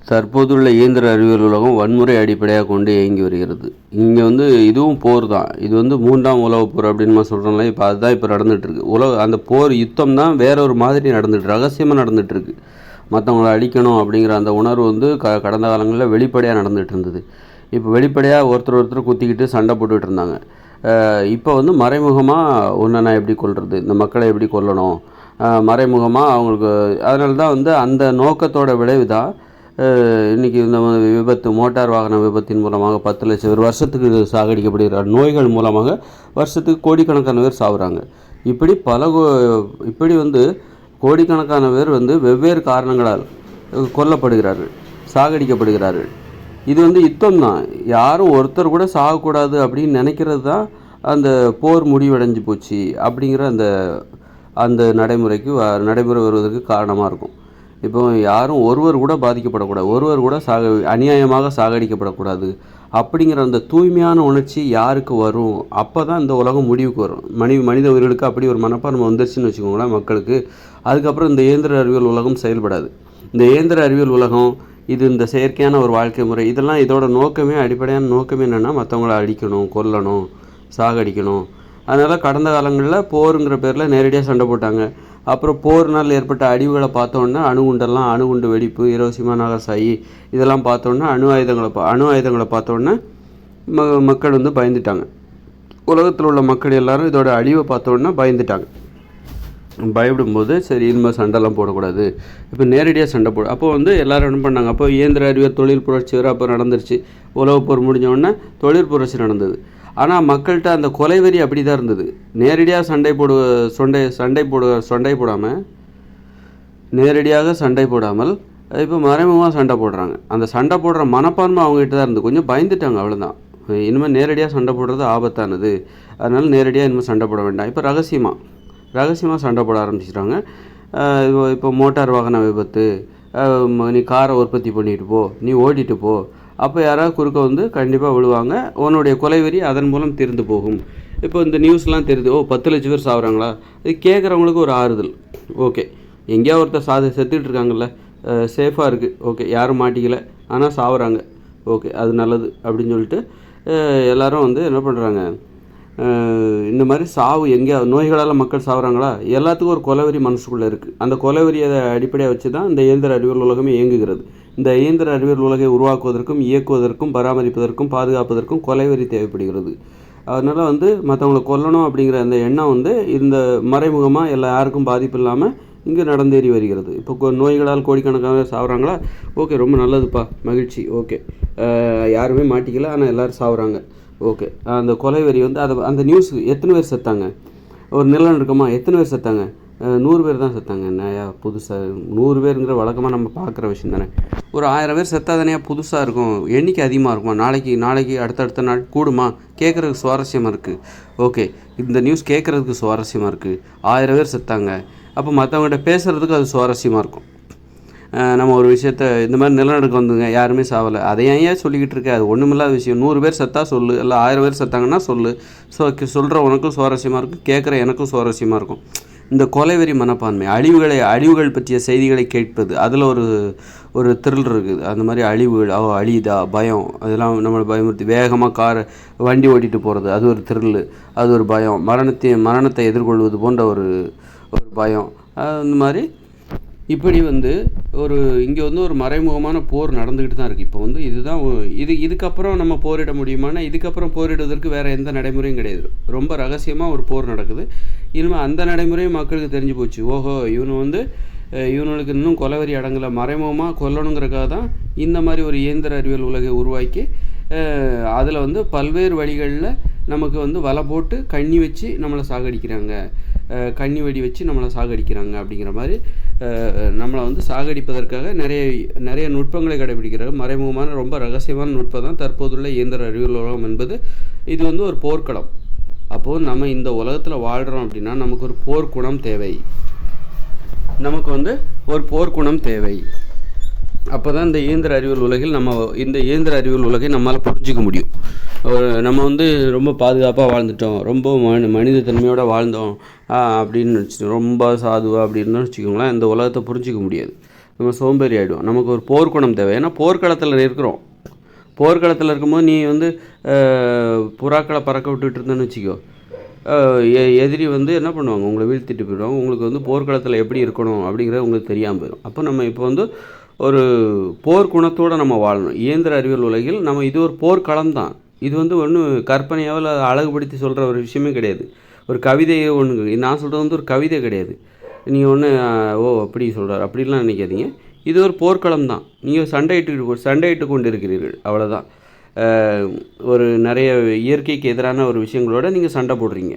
தற்போதுள்ள இயந்திர அறிவியல் உலகம் வன்முறை அடிப்படையாக கொண்டு இயங்கி வருகிறது. இங்கே இதுவும் போர் தான். இது 3ஆம் உலகப் போர் அப்படின்னு சொல்கிறோம்ல. இப்போ அதுதான் இப்போ நடந்துகிட்ருக்கு. அந்த போர் யுத்தம் தான் வேற ஒரு மாதிரி ரகசியமாக நடந்துகிட்ருக்கு. மற்றவங்களை அழிக்கணும் அப்படிங்கிற அந்த உணர்வு கடந்த காலங்களில் வெளிப்படையாக நடந்துகிட்டு இருந்தது. இப்போ வெளிப்படையாக ஒருத்தர் குத்திக்கிட்டு சண்டை போட்டுக்கிட்டு இருந்தாங்க. இப்போ மறைமுகமாக ஒன்றை நான் எப்படி கொல்றது, இந்த மக்களை எப்படி கொல்லணும், மறைமுகமாக அவங்களுக்கு. அதனால தான் அந்த நோக்கத்தோட விளைவு தான் இன்றைக்கி இந்த விபத்து, மோட்டார் வாகன விபத்தின் மூலமாக 10 லட்சம் பேர் வருஷத்துக்கு சாகடிக்கப்படுகிறார். நோய்கள் மூலமாக வருஷத்துக்கு கோடிக்கணக்கான பேர் சாகுறாங்க. இப்படி கோடிக்கணக்கான பேர் வெவ்வேறு காரணங்களால் கொல்லப்படுகிறார்கள், சாகடிக்கப்படுகிறார்கள். இது யுத்தம் தான். யாரும் ஒருத்தர் கூட சாகக்கூடாது அப்படின்னு நினைக்கிறது தான் அந்த போர் முடிவடைஞ்சு போச்சு அப்படிங்கிற அந்த நடைமுறை வருவதற்கு காரணமாக இருக்கும். இப்போ யாரும் ஒருவர் கூட பாதிக்கப்படக்கூடாது, ஒருவர் கூட அநியாயமாக சாகடிக்கப்படக்கூடாது அப்படிங்கிற அந்த தூய்மையான உணர்ச்சி யாருக்கு வரும், அப்போ தான் இந்த உலகம் முடிவுக்கு வரும். மனித உயிர்களுக்கு அப்படி ஒரு மனப்பான்மை வந்துருச்சுன்னு வச்சுக்கோங்களேன் மக்களுக்கு. அதுக்கப்புறம் இந்த இயந்திர அறிவியல் உலகம் செயல்படாது. இந்த இயந்திர அறிவியல் உலகம், இந்த செயற்கையான ஒரு வாழ்க்கை முறை, இதெல்லாம் இதோட அடிப்படையான நோக்கமே என்னென்னா மற்றவங்கள அழிக்கணும், கொல்லணும், சாகடிக்கணும். அதனால் கடந்த காலங்களில் போருங்கிற பேரில் நேரடியாக சண்டை போட்டாங்க. அப்புறம் போர்னால் ஏற்பட்ட அழிவுகளை பார்த்தோன்னா அணுகுண்டு வெடிப்பு, ஹிரோஷிமா நாகசாகி இதெல்லாம் பார்த்தோன்னா அணு ஆயுதங்களை பார்த்தோன்னா மக்கள் பயந்துட்டாங்க. உலகத்தில் உள்ள மக்கள் எல்லாரும் இதோட அழிவை பார்த்தோன்னா பயந்துட்டாங்க. பயப்படும்போது சரி இனிமேல் சண்டைலாம் போடக்கூடாது, இப்போ நேரடியாக சண்டை அப்போ எல்லோரும் என்ன பண்ணாங்க, அப்போ இயந்திர அறிவியல் தொழில் புரட்சி வேறு அப்போ நடந்துருச்சு. உலகப்போர் முடிஞ்சோடனே தொழில் புரட்சி நடந்தது. ஆனால் மக்கள்கிட்ட அந்த கொலைவெறி அப்படி தான் இருந்தது. நேரடியாக சண்டை போடாமல் இப்போ மறைமுகமாக சண்டை போடுறாங்க. அந்த சண்டை போடுற மனப்பான்மை அவங்ககிட்ட தான் இருந்து கொஞ்சம் பயந்துட்டாங்க, அவ்வளோதான். இனிமேல் நேரடியாக சண்டை போடுறது ஆபத்தானது, அதனால் நேரடியாக இனிமேல் சண்டை போட வேண்டாம். இப்போ ரகசியமாக சண்டை போட ஆரம்பிச்சிட்டாங்க. இப்போ மோட்டார் வாகன விபத்து, நீ காரை உற்பத்தி பண்ணிட்டு போ, நீ ஓட்டிட்டு போ, அப்போ யாராவது குறுக்க கண்டிப்பாக விழுவாங்க. உன்னுடைய கொலைவெறி அதன் மூலம் தீர்ந்து போகும். இப்போ இந்த நியூஸ்லாம் தெரியுது, 10 லட்சம் பேர் சாகுறாங்களா, இது கேட்குறவங்களுக்கு ஒரு ஆறுதல். ஓகே, எங்கேயா ஒருத்தர் செத்துக்கிட்டு இருக்காங்கல்ல, சேஃபாக இருக்குது, ஓகே, யாரும் மாட்டிக்கல, ஆனால் சாகுறாங்க, ஓகே, அது நல்லது அப்படின்னு சொல்லிட்டு எல்லோரும் என்ன பண்ணுறாங்க, இந்த மாதிரி எங்கேயா நோய்களால் மக்கள் சாகுறாங்களா, எல்லாத்துக்கும் ஒரு கொலைவெறி மனசுக்குள்ளே இருக்குது. அந்த கொலைவெறியை அடிப்படையாக வச்சு தான் இந்த இயந்திர அறிவியல் உலகமே இயங்குகிறது. இந்த இயந்திர அறிவியல் உலகை உருவாக்குவதற்கும் இயக்குவதற்கும் பராமரிப்பதற்கும் பாதுகாப்பதற்கும் கொலைவெறி தேவைப்படுகிறது. அதனால் மற்றவங்களை கொல்லணும் அப்படிங்கிற அந்த எண்ணம் இந்த மறைமுகமாக யாருக்கும் பாதிப்பு இல்லாமல் இங்கே நடந்தேறி வருகிறது. இப்போ நோய்களால் கோடிக்கணக்கான சாகுறாங்களா, ஓகே, ரொம்ப நல்லதுப்பா, மகிழ்ச்சி, ஓகே, யாருமே மாட்டிக்கல, ஆனால் எல்லோரும் சாகுறாங்க, ஓகே. அந்த கொலைவெறி அந்த நியூஸ் எத்தனை பேர் செத்தாங்க, ஒரு நிலநடுக்கமாக எத்தனை பேர் செத்தாங்க, 100 பேர் தான் செத்தாங்க. என்னையா புதுசாக 100 பேருங்கிற வழக்கமாக நம்ம பார்க்குற விஷயம் தானே. ஒரு 1000 பேர் செத்தால் தானே புதுசாக இருக்கும், எண்ணிக்கை அதிகமாக இருக்குமா, நாளைக்கு அடுத்தடுத்த நாள் கூடுமா, கேட்குறதுக்கு சுவாரஸ்யமாக இருக்குது. ஓகே, இந்த நியூஸ் கேட்குறதுக்கு சுவாரஸ்யமாக இருக்குது. 1000 பேர் செத்தாங்க, அப்போ மற்றவங்கள்ட்ட பேசுகிறதுக்கு அது சுவாரஸ்யமாக இருக்கும். நம்ம ஒரு விஷயத்த இந்த மாதிரி நிலநடுக்கம் யாருமே சாவலை, அதை ஏன் சொல்லிக்கிட்டு இருக்க, அது ஒன்றுமில்லாத விஷயம். 100 பேர் செத்தா சொல்லு, இல்லை 1000 பேர் செத்தாங்கன்னா சொல்லு. சொல்கிற உனக்கும் சுவாரஸ்யமாக இருக்கும், கேட்குற எனக்கும் சுவாரஸ்யமாக இருக்கும். இந்த கொலைவெறி மனப்பான்மை, அழிவுகள் பற்றிய செய்திகளை கேட்பது, அதில் ஒரு த்ரில் இருக்குது. அந்த மாதிரி அழிவுகள், அழியுதா, பயம், அதெல்லாம் நம்மளை பயமுறுத்தி வேகமாக வண்டி ஓட்டிகிட்டு போகிறது, அது ஒரு த்ரில்லு, அது ஒரு பயம். மரணத்தை எதிர்கொள்வது போன்ற ஒரு பயம். அந்த மாதிரி இப்படி இங்கே ஒரு மறைமுகமான போர் நடந்துக்கிட்டு தான் இருக்குது. இப்போ இதுதான் இதுக்கப்புறம் நம்ம போரிட முடியுமானா, இதுக்கப்புறம் போரிடுவதற்கு வேறு எந்த நடைமுறையும் கிடையாது. ரொம்ப ரகசியமாக ஒரு போர் நடக்குது. இனிமேல் அந்த நடைமுறையும் மக்களுக்கு தெரிஞ்சு போச்சு. ஓஹோ, இவனுக்கு இன்னும் கொலைவெறி அடங்கலை, மறைமுகமாக கொல்லணுங்கிறக்காக தான் இந்த மாதிரி ஒரு இயந்திர அறிவியல் உலகை உருவாக்கி அதில் பல்வேறு வழிகளில் நமக்கு வலை போட்டு கண்ணி வச்சு நம்மளை சாகடிக்கிறாங்க, கண்ணி வெடி வச்சு நம்மளை சாகடிக்கிறாங்க. அப்படிங்கிற மாதிரி நம்மளை சாகடிப்பதற்காக நிறைய நுட்பங்களை கடைபிடிக்கிறாங்க. மறைமுகமான ரொம்ப ரகசியமான நுட்பம் தான் தற்போதுள்ள இயந்திர அறிவியல் உலகம் என்பது. இது ஒரு போர்க்களம். அப்போது நம்ம இந்த உலகத்தில் வாழ்கிறோம் அப்படின்னா நமக்கு ஒரு போர்க்குணம் தேவை. அப்போ தான் இந்த இயந்திர அறிவியல் உலகில் இந்த இயந்திர அறிவியல் உலகை நம்மளால் புரிஞ்சிக்க முடியும். நம்ம ரொம்ப பாதுகாப்பாக வாழ்ந்துட்டோம், ரொம்ப மனித தன்மையோடு வாழ்ந்தோம் அப்படின்னு ரொம்ப சாதுவாக அப்படின்னு வச்சுக்கோங்களேன், இந்த உலகத்தை புரிஞ்சிக்க முடியாது. நம்ம சோம்பேறி ஆகிடுவோம். நமக்கு ஒரு போர்க்குணம் தேவை. ஏன்னா போர்க்களத்தில் இருக்கிறோம். போர்க்களத்தில் இருக்கும்போது நீ வந்து புறாக்களை பறக்க விட்டுட்டு இருந்தேன்னு வச்சுக்கோ, எதிரி வந்து என்ன பண்ணுவாங்க, உங்களை வீழ்த்திட்டு போயிடுவாங்க. உங்களுக்கு வந்து போர்க்களத்தில் எப்படி இருக்கணும் அப்படிங்கிறது உங்களுக்கு தெரியாமல் போயிடும். அப்போ நம்ம இப்போ வந்து ஒரு போர்க்குணத்தோடு நம்ம வாழணும். இயந்திர அறிவியல் உலகில் நம்ம இது ஒரு போர்க்களம் தான். இது வந்து ஒன்றும் கற்பனையாவில் அழகுபடுத்தி சொல்கிற ஒரு விஷயமே கிடையாது. ஒரு கவிதையை ஒன்று நான் சொல்கிறது வந்து ஒரு கவிதை கிடையாது. நீங்கள் ஒன்று ஓ அப்படி சொல்கிறார் அப்படிலாம் நினைக்காதீங்க. இது ஒரு போர்க்களம் தான். நீங்கள் சண்டையிட்டு கொண்டு இருக்கிறீர்கள், அவ்வளோதான். ஒரு நிறைய இயற்கைக்கு எதிரான ஒரு விஷயங்களோட நீங்கள் சண்டை போடுறீங்க.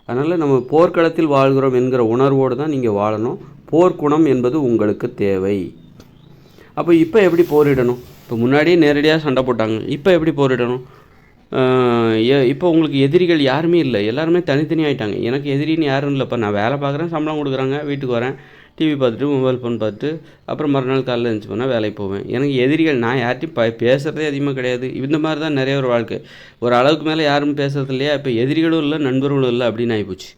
அதனால் நம்ம போர்க்களத்தில் வாழ்கிறோம் என்கிற உணர்வோடு தான் நீங்கள் வாழணும். போர்க்குணம் என்பது உங்களுக்கு தேவை. அப்போ இப்போ எப்படி போரிடணும்? இப்போ முன்னாடியே நேரடியாக சண்டை போட்டாங்க, இப்போ எப்படி போரிடணும்? இப்போ உங்களுக்கு எதிரிகள் யாருமே இல்லை, எல்லாருமே தனித்தனி ஆகிட்டாங்க. எனக்கு எதிரின்னு யாரும் இல்லைப்பா, நான் வேலை பார்க்குறேன், சம்பளம் கொடுக்குறாங்க, வீட்டுக்கு வரேன், டிவி பார்த்துட்டு மொபைல் ஃபோன் பார்த்துட்டு அப்புறம் மறுநாள் காலையில் எழுந்துச்சி போனால் வேலைக்கு போவேன். எனக்கு எதிரிகள் நான் யார்ட்டையும் பேசுகிறதே அதிகமாக கிடையாது. இந்த மாதிரி தான் நிறைய ஒரு வாழ்க்கை. ஒரு அளவுக்கு மேலே யாரும் பேசுறது இல்லையா? இப்போ எதிரிகளும் இல்லை, நண்பர்களும் இல்லை அப்படின்னு ஆகிப்போச்சு.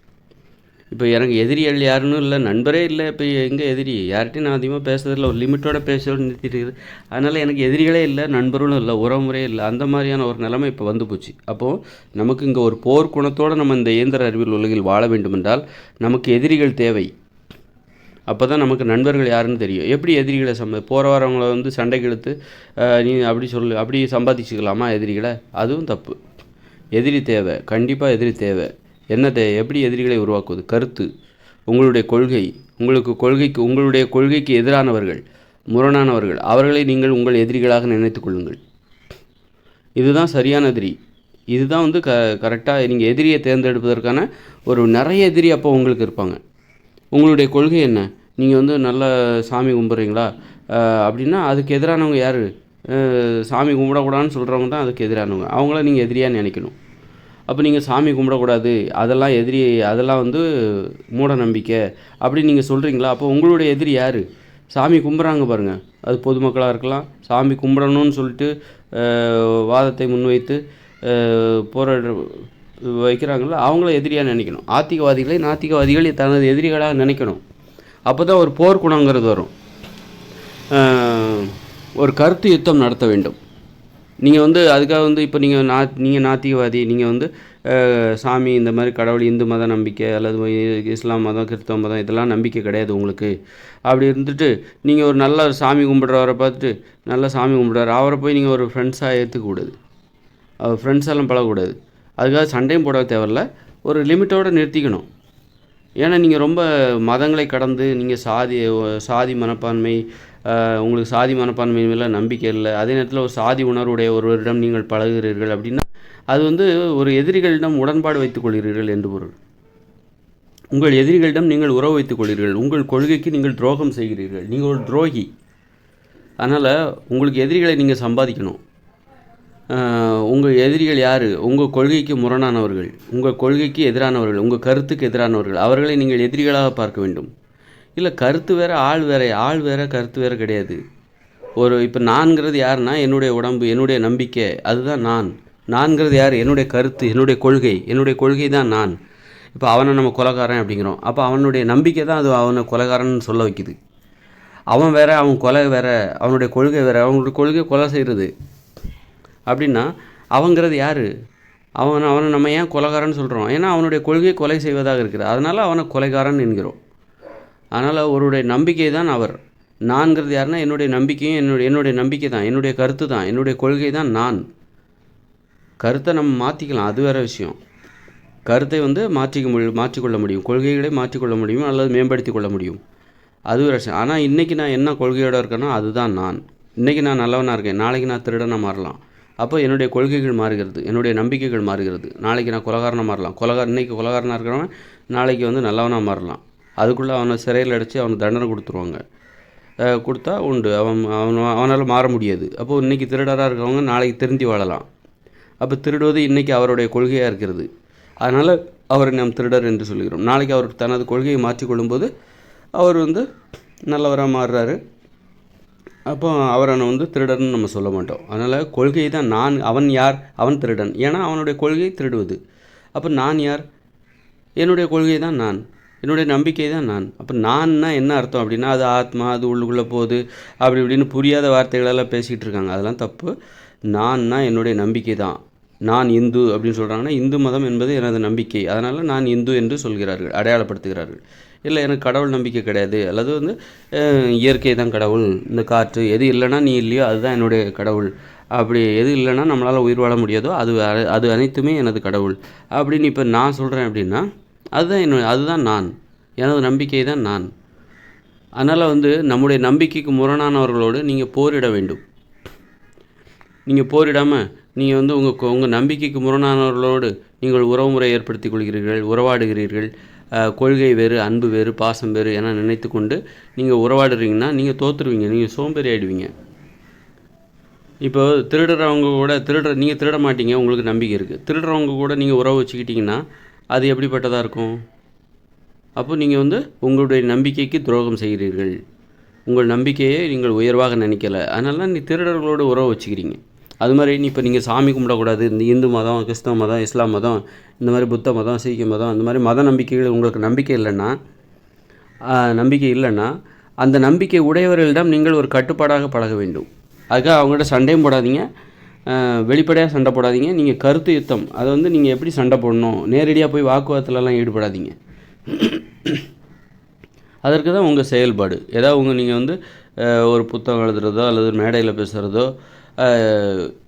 இப்போ எனக்கு எதிரிகள் யாருன்னு இல்லை, நண்பரே இல்லை. இப்போ எங்கே எதிரி? யார்கிட்டையும் நான் அதிகமாக பேசுறதில்ல, ஒரு லிமிட்டோட பேசுகிறோன்னு நிறுத்திட்டு இருக்குது. அதனால் எனக்கு எதிரிகளே இல்லை, நண்பர்களும் இல்லை, உறவுமுறையே இல்லை. அந்த மாதிரியான ஒரு நிலைமை இப்போ வந்து போச்சு. அப்போது நமக்கு இங்கே ஒரு போர்க்குணத்தோடு நம்ம இந்த இயந்திர அறிவியல் உலகில் வாழ வேண்டுமென்றால் நமக்கு எதிரிகள் தேவை. அப்போ தான் நமக்கு நண்பர்கள் யாருன்னு தெரியும். எப்படி எதிரிகளை போகிற வரவங்களை வந்து சண்டைக்கு இழுத்து நீ அப்படி சொல்லு, அப்படி சம்பாதிச்சுக்கலாமா எதிரிகளை? அதுவும் தப்பு. எதிரி தேவை, கண்டிப்பாக எதிரி தேவை. என்ன எப்படி எதிரிகளை உருவாக்குவது? கருத்து, உங்களுடைய கொள்கை, உங்களுடைய கொள்கைக்கு எதிரானவர்கள், முரணானவர்கள், அவர்களை நீங்கள் உங்கள் எதிரிகளாக நினைத்து கொள்ளுங்கள். இதுதான் சரியான எதிரி. இதுதான் வந்து கரெக்டாக நீங்கள் எதிரியை தேர்ந்தெடுப்பதற்கான ஒரு நிறைய எதிரி அப்போ உங்களுக்கு இருப்பாங்க. உங்களுடைய கொள்கை என்ன? நீங்கள் வந்து நல்ல சாமி கும்பிட்றீங்களா அப்படின்னா அதுக்கு எதிரானவங்க யார்? சாமி கும்பிடக்கூடாதுன்னு சொல்கிறவங்க தான் அதுக்கு எதிரானவங்க. அவங்கள நீங்கள் எதிரியாக நினைக்கணும். அப்போ நீங்கள் சாமி கும்பிடக்கூடாது, அதெல்லாம் எதிரி, அதெல்லாம் வந்து மூட நம்பிக்கை அப்படின்னு நீங்கள் சொல்கிறீங்களா? அப்போ உங்களுடைய எதிரி யார்? சாமி கும்பிட்றாங்க பாருங்கள், அது பொதுமக்களாக இருக்கலாம். சாமி கும்பிடணும்னு சொல்லிட்டு வாதத்தை முன்வைத்து போராட வைக்கிறாங்களோ அவங்கள எதிரியாக நினைக்கணும். ஆத்திகவாதிகளை நாத்திகவாதிகளை தனது எதிரிகளாக நினைக்கணும். அப்போ தான் ஒரு போர்க்குணங்கிறது வரும். ஒரு கருத்து யுத்தம் நடத்த வேண்டும். நீங்கள் வந்து அதுக்காக வந்து இப்போ நீங்கள் நாத்திகவாதி, நீங்கள் வந்து சாமி இந்த மாதிரி கடவுள், இந்து மத நம்பிக்கை அல்லது இஸ்லாம் மதம், கிறிஸ்தவ மதம் இதெல்லாம் நம்பிக்கை கிடையாது உங்களுக்கு. அப்படி இருந்துட்டு நீங்கள் ஒரு நல்ல சாமி கும்பிட்றவரை பார்த்துட்டு நல்ல சாமி கும்பிட்றாரு அவரை போய் நீங்கள் ஒரு ஃப்ரெண்ட்ஸாக ஏற்றுக்கக்கூடாது. அவர் ஃப்ரெண்ட்ஸெல்லாம் பழகக்கூடாது. அதுக்காக சண்டையும் போட தேவையில்ல, ஒரு லிமிட்டோடு நிறுத்திக்கணும். ஏன்னா நீங்கள் ரொம்ப மதங்களை கடந்து நீங்கள் சாதி மனப்பான்மை, உங்களுக்கு சாதி மனப்பான்மை மேலே நம்பிக்கை இல்லை, அதே நேரத்தில் ஒரு சாதி உணர்வுடைய ஒருவரிடம் நீங்கள் பழகுகிறீர்கள் அப்படின்னா அது வந்து ஒரு எதிரிகளிடம் உடன்பாடு வைத்துக் கொள்கிறீர்கள் என்று பொருள். உங்கள் எதிரிகளிடம் நீங்கள் உறவு வைத்துக் கொள்கிறீர்கள், உங்கள் கொள்கைக்கு நீங்கள் துரோகம் செய்கிறீர்கள், நீங்கள் ஒரு துரோகி. அதனால் உங்களுக்கு எதிரிகளை நீங்கள் சம்பாதிக்கணும். உங்கள் எதிரிகள் யார்? உங்கள் கொள்கைக்கு முரணானவர்கள், உங்கள் கொள்கைக்கு எதிரானவர்கள், உங்கள் கருத்துக்கு எதிரானவர்கள், அவர்களை நீங்கள் எதிரிகளாக பார்க்க வேண்டும். இல்லை கருத்து வேறு ஆள் வேறு கருத்து வேறு கிடையாது. இப்போ நான்கிறது யாருன்னா என்னுடைய உடம்பு, என்னுடைய நம்பிக்கை, அதுதான் நான்கிறது யார்? என்னுடைய கருத்து, என்னுடைய கொள்கை தான் நான். இப்போ அவனை நம்ம கொலைகாரன் அப்படிங்கிறோம். அப்போ அவனுடைய நம்பிக்கை தான் அது அவனை கொலைகாரன்னு சொல்ல வைக்குது. அவன் வேற, அவன் கொலை வேற, அவனுடைய கொள்கை வேற. அவனுடைய கொள்கை கொலை செய்கிறது அப்படின்னா அவங்கிறது யார்? அவனை நம்ம ஏன் கொலைகாரன்னு சொல்கிறோம்? ஏன்னா அவனுடைய கொள்கையை கொலை செய்வதாக இருக்கிறது. அதனால் அவனை கொலைகாரன் என்கிறோம். அதனால் அவருடைய நம்பிக்கை தான் அவர். நான்கிறது யாருன்னா என்னுடைய நம்பிக்கையும் என்னுடைய நம்பிக்கை தான், என்னுடைய கருத்து தான், என்னுடைய கொள்கை தான் நான். கருத்தை நம்ம மாற்றிக்கலாம், அது வேறு விஷயம். கருத்தை வந்து மாற்றிக்கொள்ள முடியும், கொள்கைகளை மாற்றிக்கொள்ள முடியும் அல்லது மேம்படுத்தி கொள்ள முடியும், அது வேறு விஷயம். ஆனால் இன்றைக்கி நான் என்ன கொள்கையோடு இருக்கேனோ அதுதான் நான். இன்றைக்கி நான் நல்லவனாக இருக்கேன், நாளைக்கு நான் திருடனாக மாறலாம். அப்போ என்னுடைய கொள்கைகள் மாறுகிறது, என்னுடைய நம்பிக்கைகள் மாறுகிறது. நாளைக்கு நான் கொலைகாரனாக மாறலாம். இன்றைக்கி கொலைகாரனாக இருக்கிறவன் நாளைக்கு வந்து நல்லவனாக மாறலாம். அதுக்குள்ளே அவனை சிறையில் அடைச்சி அவனுக்கு தண்டனை கொடுத்துருவாங்க. கொடுத்தா உண்டு, அவனால் மாற முடியாது. அப்போது இன்றைக்கி திருடராக இருக்கிறவங்க நாளைக்கு திருந்தி வாழலாம். அப்போ திருடுவது இன்றைக்கி அவருடைய கொள்கையாக இருக்கிறது. அதனால் அவரை நாம் திருடர் என்று சொல்கிறோம். நாளைக்கு அவர் தனது கொள்கையை மாற்றிக்கொள்ளும்போது அவர் வந்து நல்லவராக மாறுறாரு. அப்போ அவரை வந்து திருடன்னு நம்ம சொல்ல மாட்டோம். அதனால் கொள்கை தான் அவன் யார்? அவன் திருடன். ஏன்னா அவனுடைய கொள்கை திருடுவது. அப்போ நான் யார்? என்னுடைய கொள்கை தான் நான். என்னுடைய நம்பிக்கை தான் நான். அப்போ நான்னா என்ன அர்த்தம் அப்படின்னா, அது ஆத்மா, அது உள்ளுக்குள்ளே போகுது, அப்படி இப்படின்னு புரியாத வார்த்தைகளெல்லாம் பேசிகிட்டு இருக்காங்க. அதெல்லாம் தப்பு. நான்னா என்னுடைய நம்பிக்கை தான். நான் இந்து அப்படின்னு சொல்கிறாங்கன்னா, இந்து மதம் என்பது எனது நம்பிக்கை, அதனால் நான் இந்து என்று சொல்கிறார்கள், அடையாளப்படுத்துகிறார்கள். இல்லை எனக்கு கடவுள் நம்பிக்கை கிடையாது, அல்லது வந்து இயற்கை தான் கடவுள், இந்த காற்று எது இல்லைன்னா நீ இல்லையோ அதுதான் என்னுடைய கடவுள், அப்படி எது இல்லைன்னா நம்மளால் உயிர் வாழ முடியாதோ அது அனைத்துமே எனது கடவுள் அப்படின்னு இப்போ நான் சொல்கிறேன் அப்படின்னா, அதுதான் நான், எனது நம்பிக்கை தான் நான். அதனால் வந்து நம்முடைய நம்பிக்கைக்கு முரணானவர்களோடு நீங்கள் போரிட வேண்டும். நீங்கள் போரிடாமல் நீங்கள் வந்து உங்கள் நம்பிக்கைக்கு முரணானவர்களோடு நீங்கள் உறவுமுறை ஏற்படுத்திக் கொள்கிறீர்கள், உறவாடுகிறீர்கள். கொள்கை வேறு, அன்பு வேறு, பாசம் வேறு என நினைத்து கொண்டு நீங்கள் உறவாடுறீங்கன்னா நீங்கள் தோற்றுருவீங்க, நீங்கள் சோம்பேறி ஆகிடுவீங்க. இப்போ திருடுறவங்க கூட நீங்கள் திருட மாட்டீங்க, உங்களுக்கு நம்பிக்கை இருக்குது. திருடுறவங்க கூட நீங்கள் உறவு வச்சுக்கிட்டிங்கன்னா அது எப்படிப்பட்டதாக இருக்கும்? அப்போ நீங்கள் வந்து உங்களுடைய நம்பிக்கைக்கு துரோகம் செய்கிறீர்கள். உங்கள் நம்பிக்கையை நீங்கள் உயர்வாக நினைக்கலை, அதனால தான் நீ திருடர்களோடு உறவு வச்சுக்கிறீங்க. அது மாதிரி இப்போ நீங்கள் சாமி கும்பிடக்கூடாது, இந்த இந்து மதம், கிறிஸ்தவ மதம், இஸ்லாம் மதம், இந்த மாதிரி புத்த மதம், சீக்கிய மதம், இந்த மாதிரி மத நம்பிக்கைகள் உங்களுக்கு நம்பிக்கை இல்லைன்னா அந்த நம்பிக்கை உடையவர்களிடம் நீங்கள் ஒரு கட்டுப்பாடாக பழக வேண்டும். அதுக்காக அவங்கள்ட்ட சண்டையும் போடாதீங்க, வெளிப்படையாக சண்டை போடாதீங்க. நீங்கள் கருத்து யுத்தம், அதை வந்து நீங்கள் எப்படி சண்டை போடணும், நேரடியாக போய் வாக்குவாதத்துலலாம் ஈடுபடாதீங்க. அதற்கு தான் உங்கள் செயல்பாடு. ஏதாவது நீங்கள் வந்து ஒரு புத்தகம் எழுதுகிறதோ அல்லது ஒரு மேடையில் பேசுகிறதோ,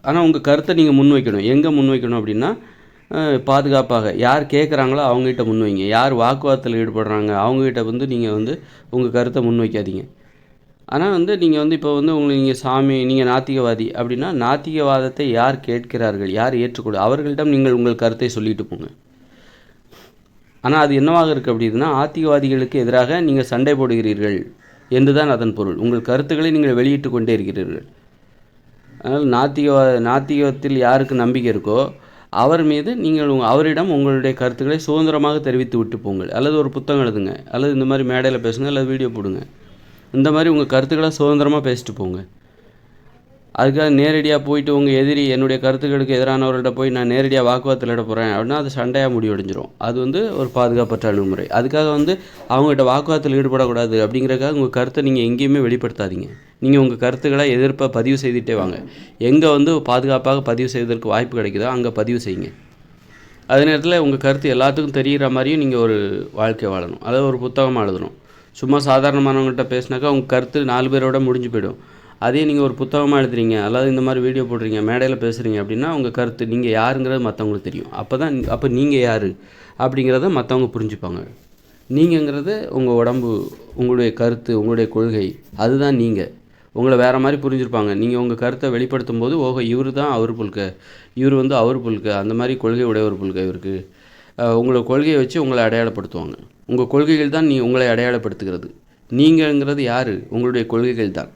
ஆனால் உங்கள் கருத்தை நீங்கள் முன்வைக்கணும். எங்கே முன்வைக்கணும் அப்படின்னா, பாதுகாப்பாக யார் கேட்குறாங்களோ அவங்ககிட்ட முன்வைங்க. யார் வாக்குவாதத்தில் ஈடுபடுறாங்க அவங்ககிட்ட வந்து நீங்கள் வந்து உங்கள் கருத்தை முன்வைக்காதீங்க. ஆனால் வந்து நீங்கள் வந்து இப்போ வந்து நீங்கள் நாத்திகவாதி அப்படின்னா, நாத்திகவாதத்தை யார் கேட்கிறார்கள், யார் ஏற்றுக்கொள்ள அவர்களிடம் நீங்கள் உங்கள் கருத்தை சொல்லிட்டு போங்க. ஆனால் அது என்னவாக இருக்குது அப்படின்னா, ஆத்திகவாதிகளுக்கு எதிராக நீங்கள் சண்டை போடுகிறீர்கள் என்று தான் அதன் பொருள். உங்கள் கருத்துக்களை நீங்கள் வெளியிட்டு கொண்டே இருக்கிறீர்கள். அதனால் நாத்திகத்தில் யாருக்கு நம்பிக்கை இருக்கோ அவர் மீது நீங்கள் அவரிடம் உங்களுடைய கருத்துக்களை சுதந்திரமாக தெரிவித்து விட்டு போங்கள். அல்லது ஒரு புத்தகம் எழுதுங்க, அல்லது இந்த மாதிரி மேடையில் பேசுங்க, அல்லது வீடியோ போடுங்க. இந்த மாதிரி உங்கள் கருத்துக்களை சுதந்திரமாக பேசிட்டு போங்க. அதுக்காக நேரடியாக போயிட்டு என்னுடைய கருத்துக்களுக்கு எதிரானவர்கள்ட்ட போய் நான் நேரடியாக வாக்குவாதத்தில் இட போகிறேன் அப்படின்னா அது சண்டையாக முடிவடைஞ்சிரும். அது வந்து ஒரு பாதுகாப்பற்ற அணுகுமுறை. அதுக்காக வந்து அவங்ககிட்ட வாக்குவாதத்தில் ஈடுபடக்கூடாது அப்படிங்கிறக்காக உங்கள் கருத்தை நீங்கள் எங்கேயுமே வெளிப்படுத்தாதீங்க. நீங்கள் உங்கள் கருத்துக்களை எதிர்ப்பை பதிவு செய்துகிட்டே வாங்க. எங்கே வந்து பாதுகாப்பாக பதிவு செய்வதற்கு வாய்ப்பு கிடைக்குதோ அங்கே பதிவு செய்யுங்க. அதே நேரத்தில் உங்கள் கருத்து எல்லாத்துக்கும் தெரிகிற மாதிரியும் நீங்கள் ஒரு வாழ்க்கை வாழணும். அதாவது ஒரு புத்தகமாக எழுதணும். சும்மா சாதாரணமானவங்கள்ட்ட பேசினாக்கா உங்கள் கருத்து 4 பேரோட முடிஞ்சு போயிடும். அதே நீங்கள் ஒரு புத்தகமாக எழுதுறீங்க, அல்லது இந்த மாதிரி வீடியோ போடுறீங்க, மேடையில் பேசுகிறீங்க அப்படின்னா உங்கள் கருத்து நீங்கள் யாருங்கிறது மற்றவங்களுக்கு தெரியும். அப்போ நீங்கள் யார் அப்படிங்கிறத மற்றவங்க புரிஞ்சுப்பாங்க. நீங்கள்ங்கிறது உங்கள் உடம்பு, உங்களுடைய கருத்து, உங்களுடைய கொள்கை, அதுதான் நீங்கள். உங்களை வேறு மாதிரி புரிஞ்சுருப்பாங்க. நீங்கள் உங்கள் கருத்தை வெளிப்படுத்தும் போது இவர் தான் அவர் புல்க, இவர் வந்து அவர் புல்க, அந்த மாதிரி கொள்கை உடையவர் புல்க இவருக்கு. உங்களை கொள்கையை வச்சு உங்களை அடையாளப்படுத்துவாங்க. உங்கள் கொள்கைகள் தான் உங்களை அடையாளப்படுத்துகிறது. நீங்கள்ங்கிறது யார்? உங்களுடைய கொள்கைகள் தான்.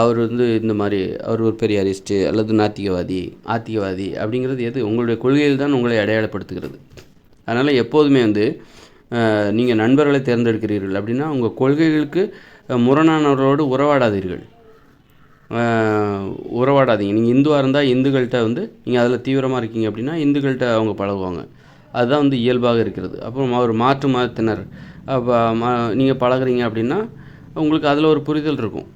அவர் வந்து இந்த மாதிரி அவர் ஒரு பெரியாரிஸ்ட்டு அல்லது நாத்திகவாதி, ஆத்திகவாதி அப்படிங்கிறது எது? உங்களுடைய கொள்கைகள் தான் உங்களை அடையாளப்படுத்துகிறது. அதனால் எப்போதுமே வந்து நீங்கள் நண்பர்களை தேர்ந்தெடுக்கிறீர்கள் அப்படின்னா உங்கள் கொள்கைகளுக்கு முரணானவர்களோடு உறவாடாதீங்க. நீங்கள் இந்துவாக இருந்தால் இந்துக்கள்கிட்ட வந்து நீங்கள் அதில் தீவிரமாக இருக்கீங்க அப்படின்னா இந்துக்கள்கிட்ட அவங்க பழகுவாங்க. அதுதான் வந்து இயல்பாக இருக்கிறது. அப்புறம் ஒரு மாற்று மதத்தினர் அப்போ நீங்கள் பழகுறீங்க அப்படின்னா உங்களுக்கு அதில் ஒரு புரிதல் இருக்கும்.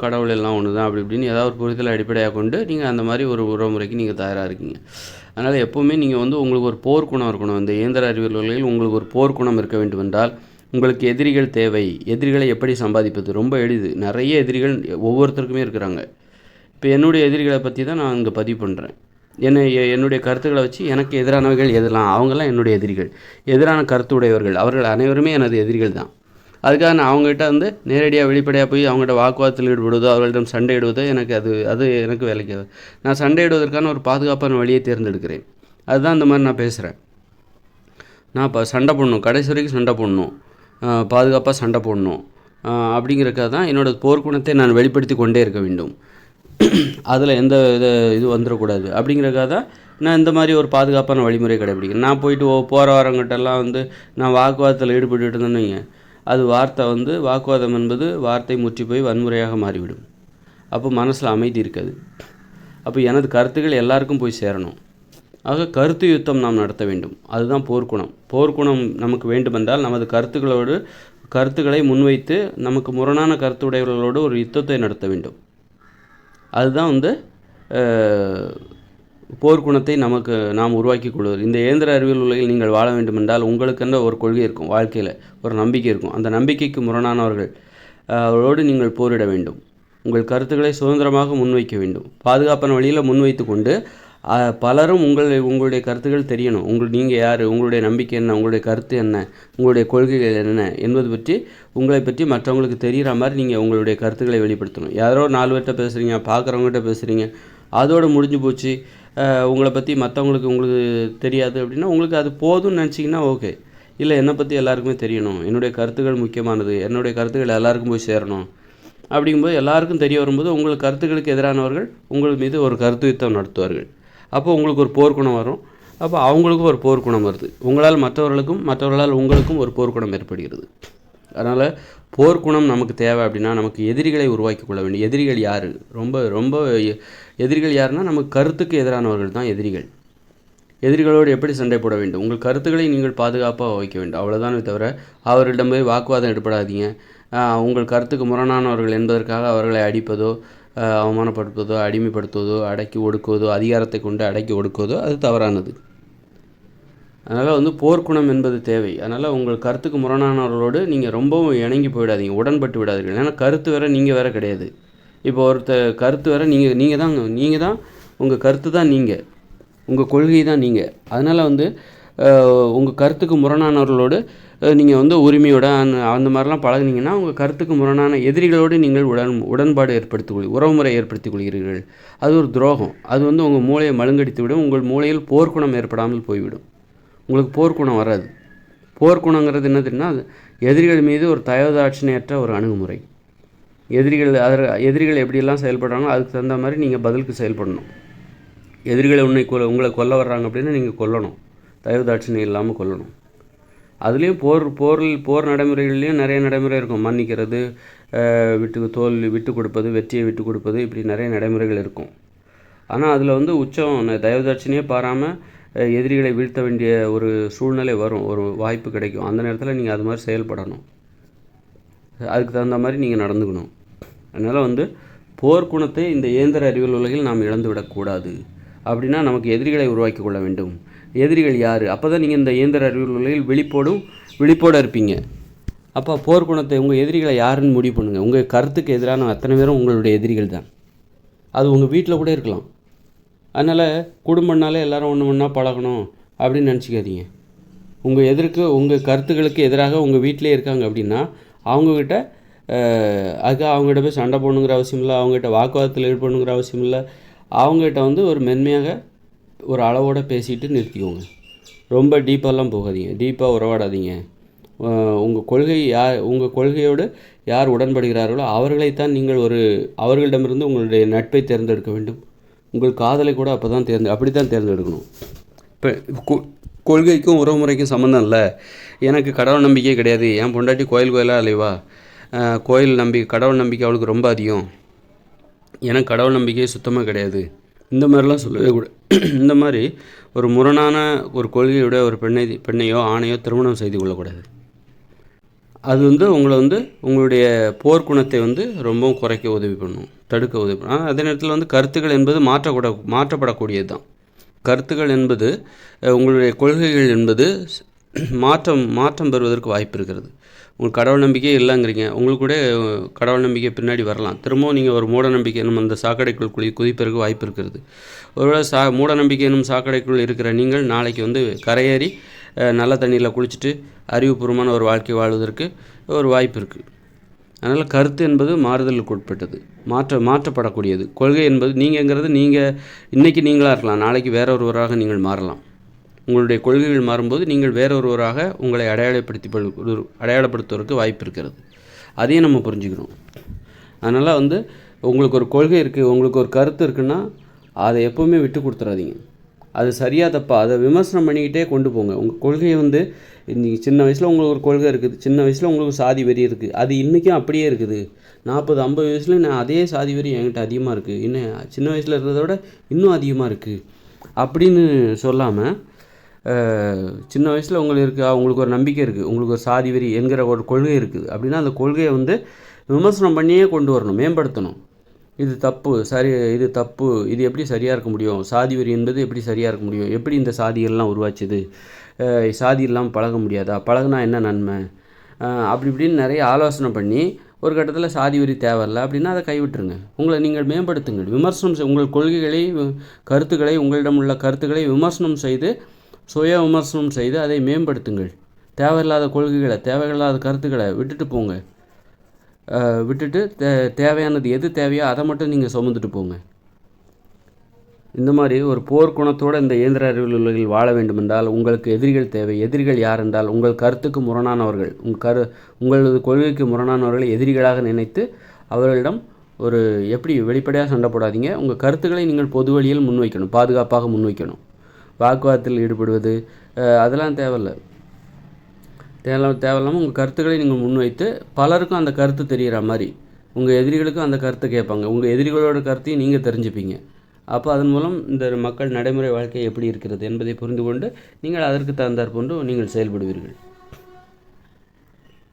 கடவுள் எல்லாம் ஒன்று தான் அப்படி இப்படின்னு ஏதாவது ஒரு புரிதலை அடிப்படையாக கொண்டு நீங்கள் அந்த மாதிரி ஒரு உறவுமுறைக்கு நீங்கள் தயாராக இருக்கீங்க. அதனால் எப்போவுமே நீங்கள் வந்து உங்களுக்கு ஒரு போர்க்குணம் இருக்கணும். இந்த இயந்திர அறிவியல்களில் உங்களுக்கு ஒரு போர்க்குணம் இருக்க வேண்டும் என்றால் உங்களுக்கு எதிரிகள் தேவை. எதிரிகளை எப்படி சம்பாதிப்பது? ரொம்ப எளிது. நிறைய எதிரிகள் ஒவ்வொருத்தருக்குமே இருக்கிறாங்க. இப்போ என்னுடைய எதிரிகளை பற்றி தான் நான் இங்கே பதிவு பண்ணுறேன். என்னுடைய கருத்துக்களை வச்சு எனக்கு எதிரானவர்கள் எதெல்லாம் அவங்கெல்லாம் என்னுடைய எதிரிகள். எதிரான கருத்து உடையவர்கள் அவர்கள் அனைவருமே எனது எதிரிகள் தான். அதுக்காக நான் அவங்ககிட்ட வந்து நேரடியாக வெளிப்படையாக போய் அவங்கள்ட்ட வாக்குவாதத்தில் ஈடுபடுவதோ அவர்களிடம் சண்டையிடுவதோ எனக்கு அது எனக்கு வேலைக்கு. நான் சண்டையிடுவதற்கான ஒரு பாதுகாப்பான வழியை தேர்ந்தெடுக்கிறேன். அதுதான் இந்த மாதிரி நான் பேசுகிறேன். நான் இப்போ சண்டை போடணும், கடைசி வரைக்கும் சண்டை போடணும், பாதுகாப்பாக சண்டை போடணும் அப்படிங்கிறக்காக தான் என்னோடய போர்க்குணத்தை நான் வெளிப்படுத்தி கொண்டே இருக்க வேண்டும். அதில் எந்த இது வந்துடக்கூடாது அப்படிங்கிறக்காக தான் நான் இந்த மாதிரி ஒரு பாதுகாப்பான வழிமுறை கடைபிடிக்கிறேன். நான் போயிட்டு போகிற வரவங்கிட்டெல்லாம் வந்து நான் வாக்குவாதத்தில் ஈடுபட்டு இருந்தேன்னு வைங்க, அது வாக்குவாதம் என்பது வார்த்தை முற்றி போய் வன்முறையாக மாறிவிடும். அப்போ மனசில் அமைதி இருக்காது. அப்போ எனது கருத்துக்கள் எல்லாருக்கும் போய் சேரணும். ஆக கருத்து யுத்தம் நாம் நடத்த வேண்டும். அதுதான் போர்க்குணம். போர்க்குணம் நமக்கு வேண்டுமென்றால் நமது கருத்துக்களை முன்வைத்து நமக்கு முரணான கருத்துடையவர்களோடு ஒரு யுத்தத்தை நடத்த வேண்டும். அதுதான் போர்க்குணத்தை நாம் உருவாக்கி கொள்வது. இந்த இயந்திர அறிவியல் உலகில் நீங்கள் வாழ வேண்டுமென்றால் உங்களுக்கென்ற ஒரு கொள்கை இருக்கும், வாழ்க்கையில் ஒரு நம்பிக்கை இருக்கும். அந்த நம்பிக்கைக்கு முரணானவர்கள் அவர்களோடு நீங்கள் போரிட வேண்டும். உங்கள் கருத்துக்களை சுதந்திரமாக முன்வைக்க வேண்டும். பாதுகாப்பான வழியில் முன்வைத்து கொண்டு பலரும் உங்களுடைய கருத்துக்கள் தெரியணும். நீங்கள் யார், உங்களுடைய நம்பிக்கை என்ன, உங்களுடைய கருத்து என்ன, உங்களுடைய கொள்கைகள் என்ன என்பது பற்றி உங்களை பற்றி மற்றவங்களுக்கு தெரிகிற மாதிரி நீங்கள் உங்களுடைய கருத்துக்களை வெளிப்படுத்தணும். யாரோ 4 பேர்கிட்ட பேசுகிறீங்க, பார்க்குறவங்ககிட்ட பேசுகிறீங்க, அதோடு முடிஞ்சு போச்சு. உங்களை பற்றி உங்களுக்கு தெரியாது அப்படின்னா உங்களுக்கு அது போதும்னு நினச்சிங்கன்னா ஓகே. இல்லை, என்னை பற்றி எல்லாருக்குமே தெரியணும், என்னுடைய கருத்துக்கள் முக்கியமானது, என்னுடைய கருத்துக்கள் எல்லாருக்கும் போய் சேரணும் அப்படிங்கும்போது எல்லாருக்கும் தெரிய வரும்போது உங்கள் கருத்துக்களுக்கு எதிரானவர்கள் உங்கள் மீது ஒரு கருத்து யுத்தம் நடத்துவார்கள். அப்போ உங்களுக்கு ஒரு போர்க்குணம் வரும். அப்போ அவங்களுக்கும் ஒரு போர்க்குணம் வருது. உங்களால் மற்றவர்களால் உங்களுக்கும் ஒரு போர்க்குணம் ஏற்படுகிறது. அதனால் போர்க்குணம் நமக்கு தேவை அப்படின்னா நமக்கு எதிரிகளை உருவாக்கி கொள்ள வேண்டும். எதிரிகள் யார்? ரொம்ப எதிரிகள் யாருன்னா நமக்கு கருத்துக்கு எதிரானவர்கள் தான் எதிரிகள். எதிரிகளோடு எப்படி சண்டை போட வேண்டும்? உங்கள் கருத்துக்களை நீங்கள் பாதுகாப்பாக வைக்க வேண்டும். அவ்வளோதானே தவிர அவர்களிடம் போய் வாக்குவாதம் ஈடுபடாதீங்க. உங்கள் கருத்துக்கு முரணானவர்கள் என்பதற்காக அவர்களை அடிப்பதோ, அவமானப்படுத்துவதோ, அடிமைப்படுத்துவதோ, அடக்கி ஒடுக்குவதோ, அதிகாரத்தை கொண்டு அடக்கி ஒடுக்குவதோ அது தவறானது. அதனால் போர்க்குணம் என்பது தேவை. அதனால் உங்கள் கருத்துக்கு முரணானவர்களோடு நீங்கள் ரொம்பவும் இணங்கி போயிடாதீங்க, உடன்பட்டு விடாதீர்கள். ஏன்னா கருத்து வேறு, நீங்கள் வேறு கிடையாது. இப்போ கருத்து வேறு, நீங்கள் தான் உங்கள் கருத்து தான் நீங்கள், உங்கள் கொள்கை தான் நீங்கள். அதனால் உங்கள் கருத்துக்கு முரணானவர்களோடு நீங்கள் உரிமையோட அந்த மாதிரிலாம் பழகுனீங்கன்னா உங்கள் கருத்துக்கு முரணான எதிரிகளோடு நீங்கள் உடன்பாடு உறவுமுறை ஏற்படுத்திக் கொள்கிறீர்கள். அது ஒரு துரோகம். அது உங்கள் மூளையை மழுங்கடித்து விடும். உங்கள் மூளையில் போர்க்குணம் ஏற்படாமல் போய்விடும். உங்களுக்கு போர்க்குணம் வராது. போர்க்குணங்கிறது என்னதுன்னா எதிரிகள் மீது ஒரு தயவுதாட்சணையற்ற ஒரு அணுகுமுறை. எதிரிகள் எப்படியெல்லாம் செயல்படுறாங்களோ அதுக்கு தகுந்த மாதிரி நீங்கள் பதிலுக்கு செயல்படணும். எதிரிகளை உங்களை கொல்ல வர்றாங்க அப்படின்னா நீங்கள் கொல்லணும், தயவுதாட்சணை இல்லாமல் கொல்லணும். அதுலேயும் போர் நடைமுறைகள்லேயும் நிறைய நடைமுறை இருக்கும். மன்னிக்கிறது, தோல்வி விட்டு கொடுப்பது, வெற்றியை விட்டு கொடுப்பது, இப்படி நிறைய நடைமுறைகள் இருக்கும். ஆனால் அதில் உச்சம் தயவுதாட்சணையே பாராமல் எதிரிகளை வீழ்த்த வேண்டிய ஒரு சூழ்நிலை வரும், ஒரு வாய்ப்பு கிடைக்கும். அந்த நேரத்தில் நீங்கள் அது மாதிரி செயல்படணும். அதுக்கு தகுந்த மாதிரி நீங்கள் நடந்துக்கணும். அதனால் போர்க்குணத்தை இந்த இயந்திர அறிவியல் உலகில் நாம் இழந்துவிடக்கூடாது. அப்படின்னா நமக்கு எதிரிகளை உருவாக்கி கொள்ள வேண்டும். எதிரிகள் யார்? அப்போ தான் நீங்கள் இந்த இயந்திர அறிவியல் உலகில் விழிப்போடு இருப்பீங்க. அப்போ போர்க்குணத்தை உங்கள் எதிரிகளை யாருன்னு முடிவு பண்ணுங்கள். உங்கள் கருத்துக்கு எதிரான அத்தனை பேரும் உங்களுடைய எதிரிகள் தான். அது உங்கள் வீட்டில் கூட இருக்கலாம். அதனால் குடும்பம்னாலே எல்லோரும் ஒன்றா பழகணும் அப்படின்னு நினச்சிக்காதீங்க. உங்கள் கருத்துக்களுக்கு எதிராக உங்கள் வீட்டிலே இருக்காங்க அப்படின்னா அவங்கக்கிட்ட அவங்ககிட்ட போய் சண்டை போடணுங்கிற அவசியம் இல்லை, அவங்ககிட்ட வாக்குவாதத்தில் ஈடுபடணுங்கிற அவசியம் இல்லை. அவங்ககிட்ட ஒரு மென்மையாக ஒரு அளவோடு பேசிட்டு நிறுத்திக்கோங்க. ரொம்ப டீப்பாலாம் போகாதீங்க, டீப்பாக உறவாடாதீங்க. உங்கள் கொள்கையோடு யார் உடன்படுகிறார்களோ அவர்களைத்தான் நீங்கள் அவர்களிடமிருந்து உங்களுடைய நட்பை தேர்ந்தெடுக்க வேண்டும். உங்கள் காதலை கூட அப்படி தான் தேர்ந்தெடுக்கணும். இப்போ கொள்கைக்கும் உறவுமுறைக்கும் சம்மந்தம் இல்லை. எனக்கு கடவுள் நம்பிக்கையே கிடையாது, என் பொண்டாட்டி கோயிலாக அலைவா, கடவுள் நம்பிக்கை அவளுக்கு ரொம்ப அதிகம், எனக்கு கடவுள் நம்பிக்கையே சுத்தமாக கிடையாது, இந்த மாதிரிலாம் சொல்லவே கூட. இந்த மாதிரி ஒரு முரணான ஒரு கொள்கையோட ஒரு பெண்ணையோ ஆணையோ திருமணம் செய்து கொள்ளக்கூடாது. அது உங்களை உங்களுடைய போர்க்குணத்தை ரொம்பவும் குறைக்க உதவி பண்ணும், தடுக்க உதவி பண்ணும். ஆனால் அதே நேரத்தில் கருத்துக்கள் என்பது மாற்றப்படக்கூடியது தான். கருத்துக்கள் என்பது உங்களுடைய கொள்கைகள் என்பது மாற்றம் பெறுவதற்கு வாய்ப்பு இருக்கிறது. உங்களுக்கு கடவுள் நம்பிக்கையே இல்லைங்கிறீங்க, உங்களுக்கு கூட கடவுள் நம்பிக்கை பின்னாடி வரலாம். திரும்பவும் நீங்கள் ஒரு மூட நம்பிக்கை என்னும் அந்த சாக்கடைக்குள் குதிப்பதற்கு வாய்ப்பு இருக்கிறது. ஒருவேளை மூட நம்பிக்கை என்னும் சாக்கடைக்குள் இருக்கிற நீங்கள் நாளைக்கு கரையேறி நல்ல தண்ணியில் குளிச்சுட்டு அறிவுபூர்வமான ஒரு வாழ்க்கை வாழ்வதற்கு ஒரு வாய்ப்பு இருக்குது. அதனால் கருத்து என்பது மாறுதலுக்கு உட்பட்டது, மாற்றப்படக்கூடியது. கொள்கை என்பது நீங்கள் இன்றைக்கி நீங்களாக இருக்கலாம், நாளைக்கு வேறொருவராக நீங்கள் மாறலாம். உங்களுடைய கொள்கைகள் மாறும்போது நீங்கள் வேறொருவராக உங்களை அடையாளப்படுத்துவதற்கு வாய்ப்பு இருக்கிறது. அதையும் நம்ம புரிஞ்சுக்கணும். அதனால் உங்களுக்கு ஒரு கொள்கை இருக்குது, உங்களுக்கு ஒரு கருத்து இருக்குன்னா அதை எப்போவுமே விட்டு கொடுத்துடாதீங்க. அது சரியாக தப்பா அதை விமர்சனம் பண்ணிக்கிட்டே கொண்டு போங்க. உங்கள் கொள்கையை இன்றைக்கி சின்ன வயசில் உங்களுக்கு ஒரு கொள்கை இருக்குது, சின்ன வயசில் உங்களுக்கு சாதி வெறி இருக்குது, அது இன்றைக்கும் அப்படியே இருக்குது. 40-50 வயசில் நான் அதே சாதி வெறி என்கிட்ட அதிகமாக இருக்குது, இன்னும் சின்ன வயசில் இருந்ததை விட இன்னும் அதிகமாக இருக்குது. அப்படின்னு சொல்லாமல், சின்ன வயசில் உங்களுக்கு ஒரு நம்பிக்கை இருக்குது, உங்களுக்கு ஒரு சாதி வெறி என்கிற ஒரு கொள்கை இருக்குது அப்படின்னா அந்த கொள்கையை வந்து விமர்சனம் பண்ணியே கொண்டு வரணும், மேம்படுத்தணும். இது தப்பு, இது தப்பு, இது எப்படி சரியாக இருக்க முடியும், சாதி வெறி என்பது எப்படி சரியாக இருக்க முடியும், எப்படி இந்த சாதிகள்லாம் உருவாச்சுது, சாதி இல்லாமல் பழக முடியாதா, பழகுனா என்ன நன்மை, அப்படி இப்படின்னு நிறைய ஆலோசனை பண்ணி ஒரு கட்டத்தில் சாதி வெறி தேவையில்லை அப்படின்னா அதை கைவிட்டுருங்க. உங்களை நீங்கள் மேம்படுத்துங்கள். விமர்சனம் உங்கள் கொள்கைகளை, கருத்துக்களை, உங்களிடம் உள்ள கருத்துக்களை விமர்சனம் செய்து, சுய விமர்சனம் செய்து அதை மேம்படுத்துங்கள். தேவையில்லாத கொள்கைகளை, தேவையில்லாத கருத்துக்களை விட்டுட்டு போங்க. விட்டுட்டு தேவையானது எது தேவையோ அதை மட்டும் நீங்கள் சுமந்துட்டு போங்க. இந்த மாதிரி ஒரு போர் குணத்தோடு இந்த இயந்திர அறிவியல் உலகில் வாழ வேண்டுமென்றால் உங்களுக்கு எதிரிகள் தேவை. எதிரிகள் யார் என்றால் உங்கள் கருத்துக்கு முரணானவர்கள், உங்களது கொள்கைக்கு முரணானவர்களை எதிரிகளாக நினைத்து அவர்களிடம் ஒரு எப்படி வெளிப்படையாக சண்டை போடாதீங்க. உங்கள் கருத்துக்களை நீங்கள் பொது வழியில் முன்வைக்கணும், பாதுகாப்பாக முன்வைக்கணும். வாக்குவாதத்தில் ஈடுபடுவது அதெல்லாம் தேவையில்லாமல் உங்கள் கருத்துக்களை நீங்கள் முன்வைத்து பலருக்கும் அந்த கருத்து தெரிகிற மாதிரி, உங்கள் எதிரிகளுக்கும் அந்த கருத்தை கேட்பாங்க, உங்கள் எதிரிகளோட கருத்தையும் நீங்கள் தெரிஞ்சுப்பீங்க. அப்போ அதன் மூலம் இந்த மக்கள் நடைமுறை வாழ்க்கை எப்படி இருக்கிறது என்பதை புரிந்து கொண்டு நீங்கள் அதற்கு தகுந்தாற் போன்று நீங்கள் செயல்படுவீர்கள்.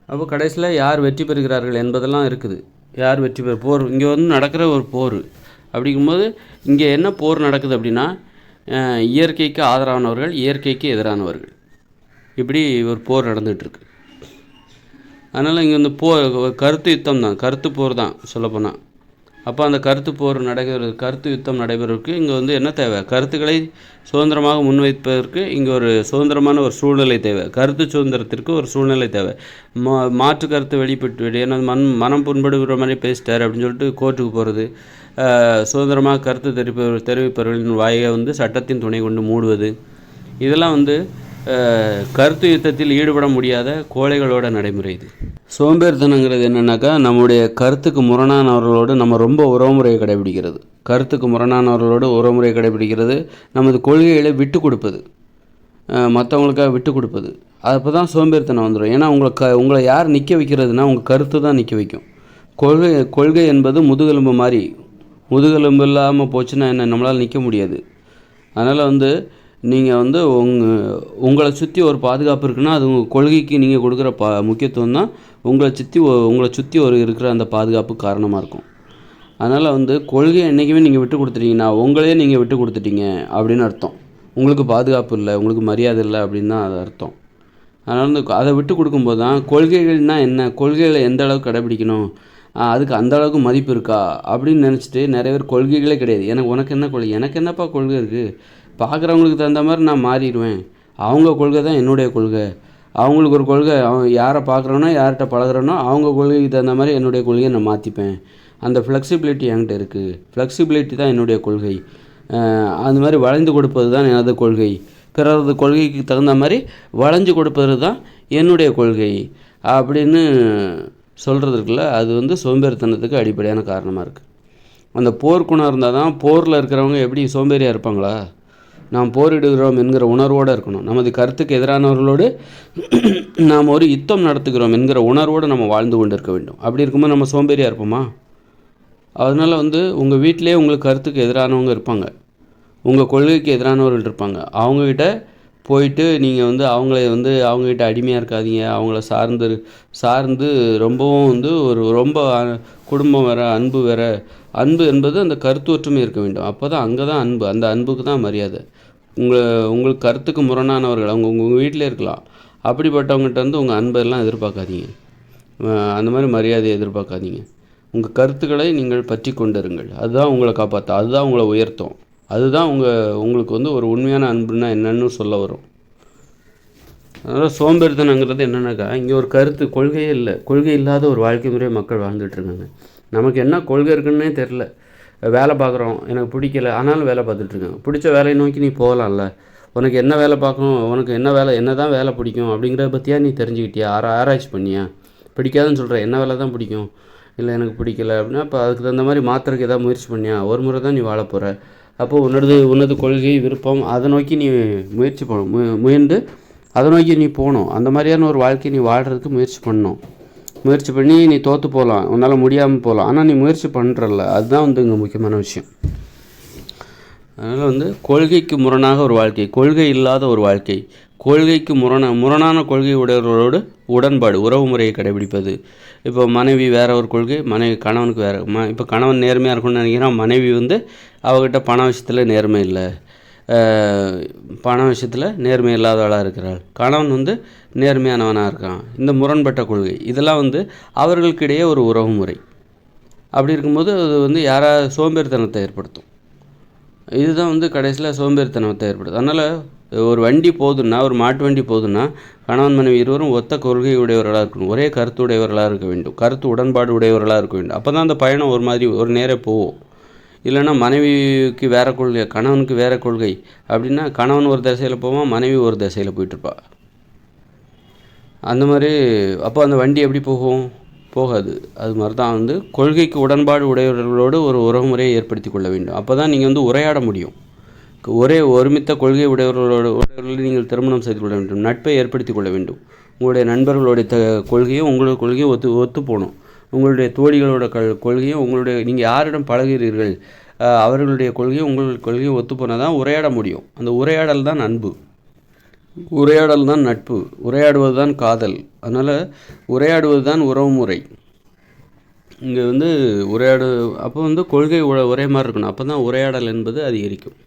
அப்போ கடைசியில் யார் வெற்றி பெறுகிறார்கள் என்பதெல்லாம் இருக்குது. யார் வெற்றி போர் இங்கே வந்து நடக்கிற ஒரு போர் அப்படிங்கும்போது இங்கே என்ன போர் நடக்குது அப்படின்னா, இயற்கைக்கு ஆதரவானவர்கள், இயற்கைக்கு எதிரானவர்கள், இப்படி ஒரு போர் நடந்துகிட்ருக்கு. அதனால் இங்கே வந்து கருத்து யுத்தம் தான், கருத்து போர் தான் சொல்லப்போனால். அப்போ அந்த கருத்து யுத்தம் நடைபெறுவதற்கு இங்கே வந்து என்ன தேவை, கருத்துக்களை சுதந்திரமாக முன்வைப்பதற்கு இங்கே ஒரு சுதந்திரமான ஒரு சூழ்நிலை தேவை. கருத்து சுதந்திரத்திற்கு ஒரு சூழ்நிலை தேவை. மாற்று கருத்து வெளிப்பட்டு ஏன்னா மனம் புண்படுகிற மாதிரி பேசிட்டார் அப்படின்னு சொல்லிட்டு கோர்ட்டுக்கு போகிறது, சுதந்திரமாக கருத்து தெரிவிப்பவர்களின் வாயை வந்து சட்டத்தின் துணை கொண்டு மூடுவது, இதெல்லாம் வந்து கருத்து யுத்தத்தில் ஈடுபட முடியாத கோழைகளோட நடைமுறை. இது சோம்பேறித்தனங்கிறது என்னென்னாக்கா, நம்முடைய கருத்துக்கு முரணானவர்களோடு நம்ம ரொம்ப உறவுமுறையை கடைபிடிக்கிறது, கருத்துக்கு முரணானவர்களோடு உறவுமுறையை கடைபிடிக்கிறது, நமது கொள்கைகளை விட்டு கொடுப்பது, மற்றவங்களுக்காக விட்டு கொடுப்பது. அப்போ தான் சோம்பேறித்தனம் வந்துடும். ஏன்னா உங்களை யார் நிற்க வைக்கிறதுனா உங்கள் கருத்து தான் நிற்க வைக்கும். கொள்கை என்பது முதுகெலும்பு மாதிரி, முதுகெலும்பு இல்லாமல் போச்சுன்னா என்ன, நம்மளால் நிற்க முடியாது. அதனால் வந்து நீங்கள் வந்து உங்களை சுற்றி ஒரு பாதுகாப்பு இருக்குன்னா அது உங்கள் கொள்கைக்கு நீங்கள் கொடுக்குற முக்கியத்துவம் தான் உங்களை சுற்றி இருக்கிற அந்த பாதுகாப்பு காரணமாக இருக்கும். அதனால் வந்து கொள்கையை என்றைக்குமே நீங்கள் விட்டு கொடுத்துட்டீங்கன்னா உங்களையே நீங்கள் விட்டு கொடுத்துட்டீங்க அப்படின்னு அர்த்தம். உங்களுக்கு பாதுகாப்பு இல்லை, உங்களுக்கு மரியாதை இல்லை அப்படின்னு தான் அது அர்த்தம். அதனால் வந்து அதை விட்டு கொடுக்கும்போது தான் கொள்கைகள்னால் என்ன, கொள்கைகளை எந்த அளவுக்கு கடைபிடிக்கணும், அதுக்கு அந்த அளவுக்கு மதிப்பு இருக்கா அப்படின்னு நினச்சிட்டு நிறைய பேர் கொள்கைகளே கிடையாது. உனக்கு என்ன கொள்கை, எனக்கு என்னப்பா கொள்கை இருக்குது, பார்க்குறவங்களுக்கு தகுந்த மாதிரி நான் மாறிடுவேன், அவங்க கொள்கை தான் என்னுடைய கொள்கை, அவங்களுக்கு ஒரு கொள்கை, யாரை பார்க்குறோன்னா யார்கிட்ட பழகிறோனோ அவங்க கொள்கைக்கு தகுந்த மாதிரி என்னுடைய கொள்கையை நான் மாற்றிப்பேன், அந்த ஃப்ளெக்சிபிலிட்டி என்கிட்ட இருக்குது, ஃப்ளெக்சிபிலிட்டி தான் என்னுடைய கொள்கை, அந்த மாதிரி வளைந்து கொடுப்பது தான் எனது கொள்கை, பிறரது கொள்கைக்கு தகுந்த மாதிரி வளைஞ்சு கொடுப்பது தான் என்னுடைய கொள்கை அப்படின்னு சொல்கிறது இருக்குல்ல, அது வந்து சோம்பேறித்தனத்துக்கு அடிப்படையான காரணமாக இருக்குது. அந்த போர்க்குணம் இருந்தால் தான் போரில் இருக்கிறவங்க எப்படி சோம்பேறியாக இருப்பாங்களா, நாம் போரிடுகிறோம் என்கிற உணர்வோடு இருக்கணும். நமது கருத்துக்கு எதிரானவர்களோடு நாம் ஒரு யுத்தம் நடத்துகிறோம் என்கிற உணர்வோடு நம்ம வாழ்ந்து கொண்டு இருக்க வேண்டும். அப்படி இருக்கும்போது நம்ம சோம்பேறியாக இருப்போமா? அதனால் வந்து உங்கள் வீட்டிலே உங்களுக்கு கருத்துக்கு எதிரானவங்க இருப்பாங்க, உங்கள் கொள்கைக்கு எதிரானவர்கள் இருப்பாங்க. அவங்கக்கிட்ட போயிட்டு நீங்கள் வந்து அவங்கக்கிட்ட அடிமையாக இருக்காதீங்க. அவங்கள சார்ந்து ரொம்பவும் வந்து ரொம்ப குடும்பம் வேறு, அன்பு வேறு. அன்பு என்பது அந்த கருத்து ஒற்றுமை இருக்க வேண்டும். அப்போ தான் அங்கே தான் அன்பு, அந்த அன்புக்கு தான் மரியாதை. உங்களுக்கு கருத்துக்கு முரணானவர்கள் உங்கள் வீட்டிலே இருக்கலாம், அப்படிப்பட்டவங்ககிட்ட வந்து உங்கள் அன்பெல்லாம் எதிர்பார்க்காதீங்க, அந்த மாதிரி மரியாதையை எதிர்பார்க்காதீங்க. உங்கள் கருத்துக்களை நீங்கள் பற்றி கொண்டிருங்கள், அதுதான் உங்களை காப்பாற்றும், அதுதான் உங்களை உயர்த்தும், அதுதான் உங்களுக்கு வந்து ஒரு உண்மையான அன்புன்னா என்னன்னு சொல்ல வரும். அதனால் சோம்பேறித்தனங்கிறது என்னென்னாக்கா, இங்கே ஒரு கொள்கையே இல்லை, கொள்கை இல்லாத ஒரு வாழ்க்கை முறையை மக்கள் வாழ்ந்துட்டுருக்காங்க. நமக்கு என்ன கொள்கை இருக்குன்னே தெரில, வேலை பார்க்குறோம், எனக்கு பிடிக்கல ஆனாலும் வேலை பார்த்துட்ருக்கேன். பிடிச்ச வேலையை நோக்கி நீ போகலாம்ல, உனக்கு என்ன வேலை பார்க்கணும், உனக்கு என்ன தான் வேலை பிடிக்கும் அப்படிங்கிறத பற்றியா நீ தெரிஞ்சுக்கிட்டியா, ஆராய்ச்சி பண்ணியா? பிடிக்காதுன்னு சொல்கிறேன், என்ன வேலை தான் பிடிக்கும், இல்லை எனக்கு பிடிக்கல அப்படின்னா அப்போ அதுக்கு தகுந்த மாதிரி மாற்றுறதுக்கு எதாவது முயற்சி பண்ணியா? ஒரு முறை தான் நீ வாழ போகிற. அப்போது உன்னது கொள்கை, விருப்பம், அதை நோக்கி நீ முயன்று அதை நோக்கி நீ போகணும். அந்த மாதிரியான ஒரு வாழ்க்கையை நீ வாழ்கிறதுக்கு முயற்சி பண்ணி நீ தோற்று போகலாம், உன்னால் முடியாமல் போகலாம், ஆனால் நீ முயற்சி பண்ணுறல்ல, அதுதான் வந்து இங்கே முக்கியமான விஷயம். அதனால் வந்து கொள்கைக்கு முரணாக ஒரு வாழ்க்கை, கொள்கை இல்லாத ஒரு வாழ்க்கை, கொள்கைக்கு முரணான கொள்கை உடையவர்களோடு உடன்பாடு, உறவு முறையை கடைபிடிப்பது. இப்போ மனைவி வேறு ஒரு கொள்கை, கணவனுக்கு வேறு. இப்போ கணவன் நேர்மையாக இருக்கணும்னு நினைக்கிறான், மனைவி வந்து அவகிட்ட பண விஷயத்தில் நேர்மை இல்லை, பண விஷயத்தில் நேர்மை இல்லாதவளாக இருக்கிறாள். கணவன் வந்து நேர்மையானவனாக இருக்கான். இந்த முரண்பட்ட கொள்கை இதெல்லாம் வந்து அவர்களுக்கிடையே ஒரு உறவு முறை. அப்படி இருக்கும்போது அது வந்து யாராவது சோம்பேறித்தனத்தை ஏற்படுத்தும். இதுதான் வந்து கடைசியில் சோம்பேறித்தனத்தை ஏற்படுது. அதனால் ஒரு வண்டி போகுதுன்னா, ஒரு மாட்டு வண்டி போகுதுன்னா, கணவன் மனைவி இருவரும் ஒத்த கொள்கை உடையவர்களாக இருக்கணும், ஒரே கருத்து உடையவர்களாக இருக்க வேண்டும், கருத்து உடன்பாடு உடையவர்களாக இருக்க வேண்டும். அப்போ தான் அந்த பயணம் ஒரு மாதிரி ஒரு நேரே போகும். இல்லைன்னா மனைவிக்கு வேறு கொள்கை, கணவனுக்கு வேறு கொள்கை அப்படின்னா கணவன் ஒரு திசையில் போவான், மனைவி ஒரு திசையில் போயிட்டுருப்பா. அந்த மாதிரி அப்போ அந்த வண்டி எப்படி போகாது. அது மாதிரி தான் வந்து கொள்கைக்கு உடன்பாடு உடையவர்களோடு ஒரு உறவுமுறையை ஏற்படுத்தி கொள்ள வேண்டும். அப்போ தான் நீங்கள் வந்து உரையாட முடியும். ஒரே ஒருமித்த கொள்கை உடையவர்களோடு நீங்கள் திருமணம் செய்து கொள்ள வேண்டும், நட்பை ஏற்படுத்தி கொள்ள வேண்டும். உங்களுடைய நண்பர்களுடைய கொள்கையும் உங்களுடைய கொள்கையும் ஒத்து போகணும். உங்களுடைய தோழிகளோட கொள்கையும் நீங்கள் யாரிடம் பழகிறீர்கள் அவர்களுடைய கொள்கையும் உங்களுடைய கொள்கையும் ஒத்து போனால் தான் உரையாட முடியும். அந்த உரையாடல் தான் அன்பு, உரையாடல் தான் நட்பு, உரையாடுவது தான் காதல். அதனால் உரையாடுவது தான் உறவுமுறை. இங்கே வந்து அப்போ வந்து கொள்கை ஒரே மாதிரி இருக்கணும். அப்போ தான் உரையாடல் என்பது அதிகரிக்கும்.